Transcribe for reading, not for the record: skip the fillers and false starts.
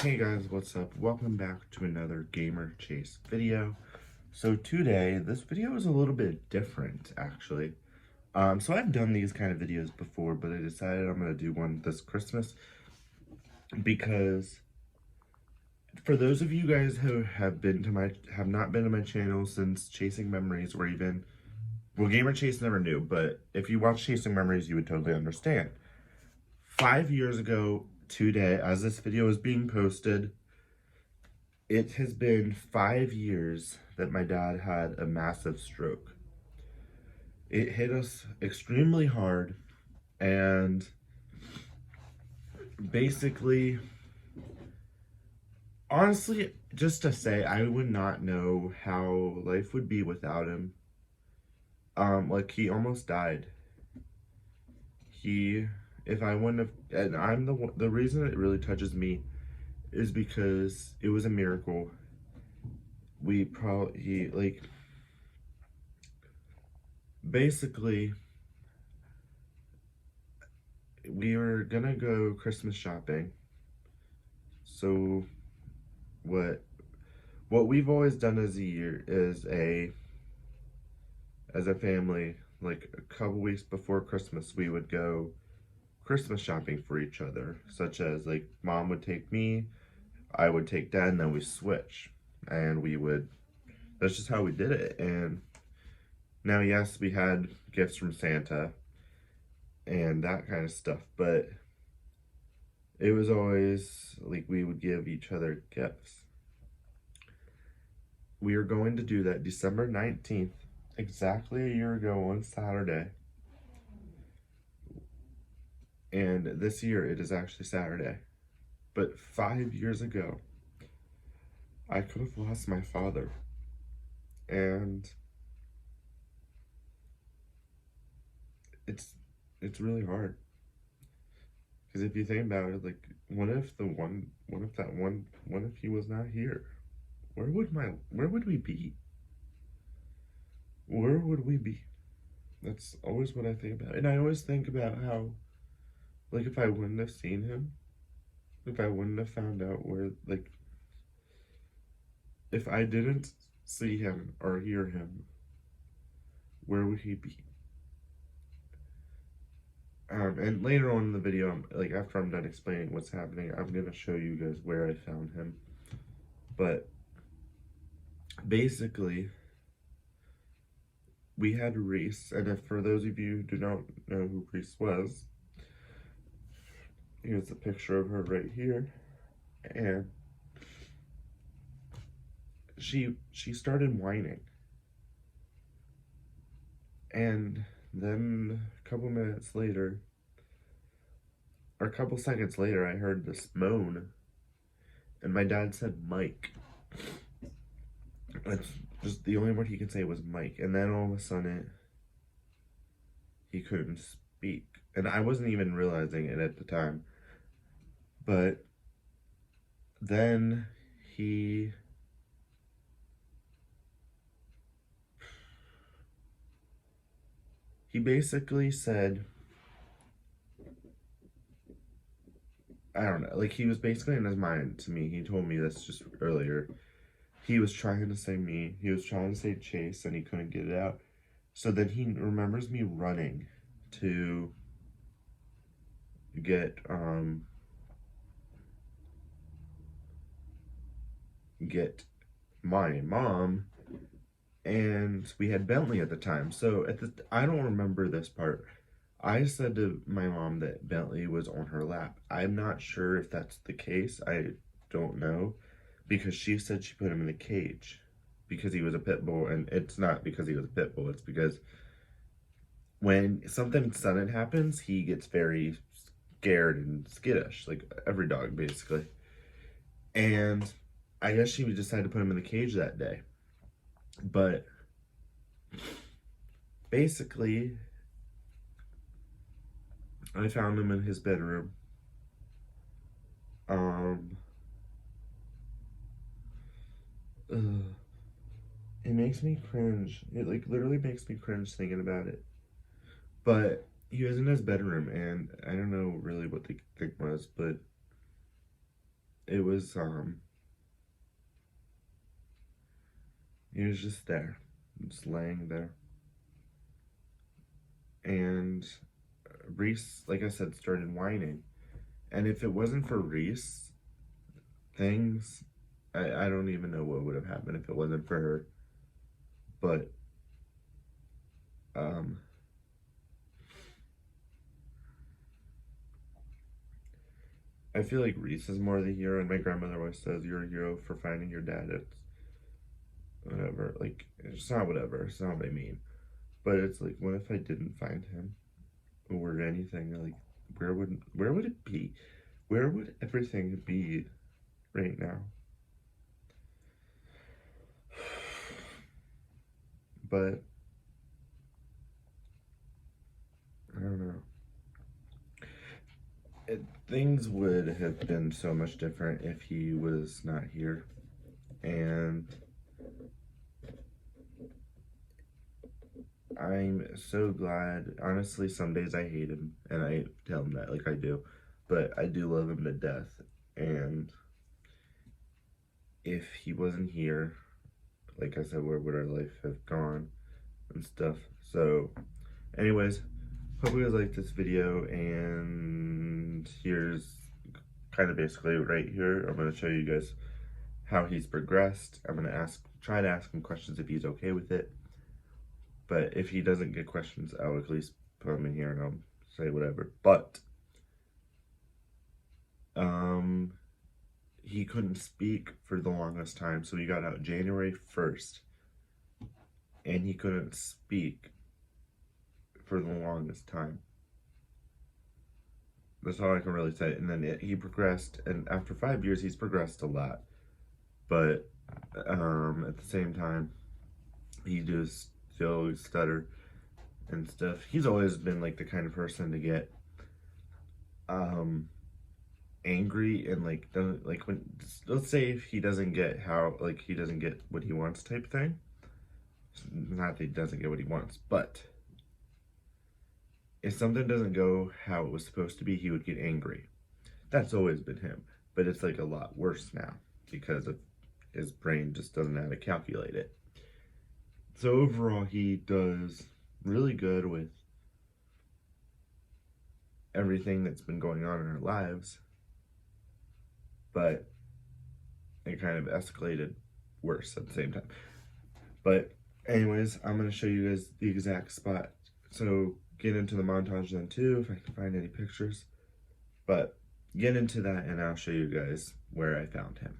Hey guys, what's up? Welcome back to another Gamer Chase video. So today, this video is a little bit different, actually. So I've done these kind of videos before, but I decided I'm going to do one this Christmas because for those of you guys who have not been to my channel since Chasing Memories, or even, well, Gamer Chase never knew, but if you watch Chasing Memories, you would totally understand. 5 years ago today, as this video is being posted, it has been 5 years that my dad had a massive stroke. It hit us extremely hard, and basically, honestly, just to say, I would not know how life would be without him. Like, he almost died. If I wouldn't have, and the reason it really touches me is because it was a miracle. Basically, we were gonna go Christmas shopping. So what we've always done as a family, like a couple weeks before Christmas, we would go Christmas shopping for each other, such as like mom would take me, I would take dad, and then we switch. And that's just how we did it. And now, yes, we had gifts from Santa and that kind of stuff, but it was always like we would give each other gifts. We are going to do that December 19th, exactly a year ago on Saturday. And this year it is actually Saturday. But 5 years ago, I could have lost my father. And it's really hard. Because if you think about it, like, what if he was not here? Where would we be? Where would we be? That's always what I think about. And I always think about how, like, if I wouldn't have seen him, if I wouldn't have found out if I didn't see him or hear him, where would he be? And later on in the video, after I'm done explaining what's happening, I'm gonna show you guys where I found him. But basically, we had Reese, and if for those of you who do not know who Reese was, here's a picture of her right here, and she started whining, and then a couple seconds later, I heard this moan, and my dad said Mike. That's just the only word he could say was Mike, and then all of a sudden, he couldn't speak, and I wasn't even realizing it at the time, but then he basically said, I don't know, like, he was basically in his mind to me. He told me this just earlier. He was trying to say me. He was trying to say Chase, and he couldn't get it out. So then he remembers me running to get my mom, and we had Bentley at the time. So I don't remember this part. I said to my mom that Bentley was on her lap. I'm not sure if that's the case. I don't know, because she said she put him in the cage because he was a pit bull, and it's not because he was a pit bull. It's because when something sudden happens, he gets very scared and skittish, like every dog, basically. And I guess she decided to put him in the cage that day. But basically, I found him in his bedroom. It makes me cringe. It literally makes me cringe thinking about it. But he was in his bedroom, and I don't know really what the thing was, but it was he was just there, just laying there. And Reese, like I said, started whining. And if it wasn't for Reese, things, I don't even know what would have happened if it wasn't for her. But um, I feel like Reese is more the hero, and my grandmother always says, "You're a hero for finding your dad." It's whatever. Like, it's not whatever. It's not what I mean. But it's like, what if I didn't find him or anything? Like, where would it be? Where would everything be right now? But I don't know. Things would have been so much different if he was not here. And I'm so glad. Honestly, some days I hate him, and I tell him that, like I do. But I do love him to death. And if he wasn't here, like I said, where would our life have gone and stuff? So, anyways, hope you guys liked this video. And here's kind of basically right here. I'm going to show you guys how he's progressed. I'm going to try to ask him questions if he's okay with it. But if he doesn't get questions, I'll at least put them in here and I'll say whatever. But he couldn't speak for the longest time, so he got out January 1st, and he couldn't speak for the longest time. That's all I can really say. And then he progressed, and after 5 years, he's progressed a lot. But at the same time, he just still stutter and stuff. He's always been like the kind of person to get angry and like doesn't like when, let's say if he doesn't get he doesn't get what he wants type thing. Not that he doesn't get what he wants, but if something doesn't go how it was supposed to be, he would get angry. That's always been him, but it's like a lot worse now because of his brain just doesn't know how to calculate it. So overall, he does really good with everything that's been going on in our lives, but it kind of escalated worse at the same time. But anyways, I'm going to show you guys the exact spot. So get into the montage then too, if I can find any pictures. But get into that and I'll show you guys where I found him.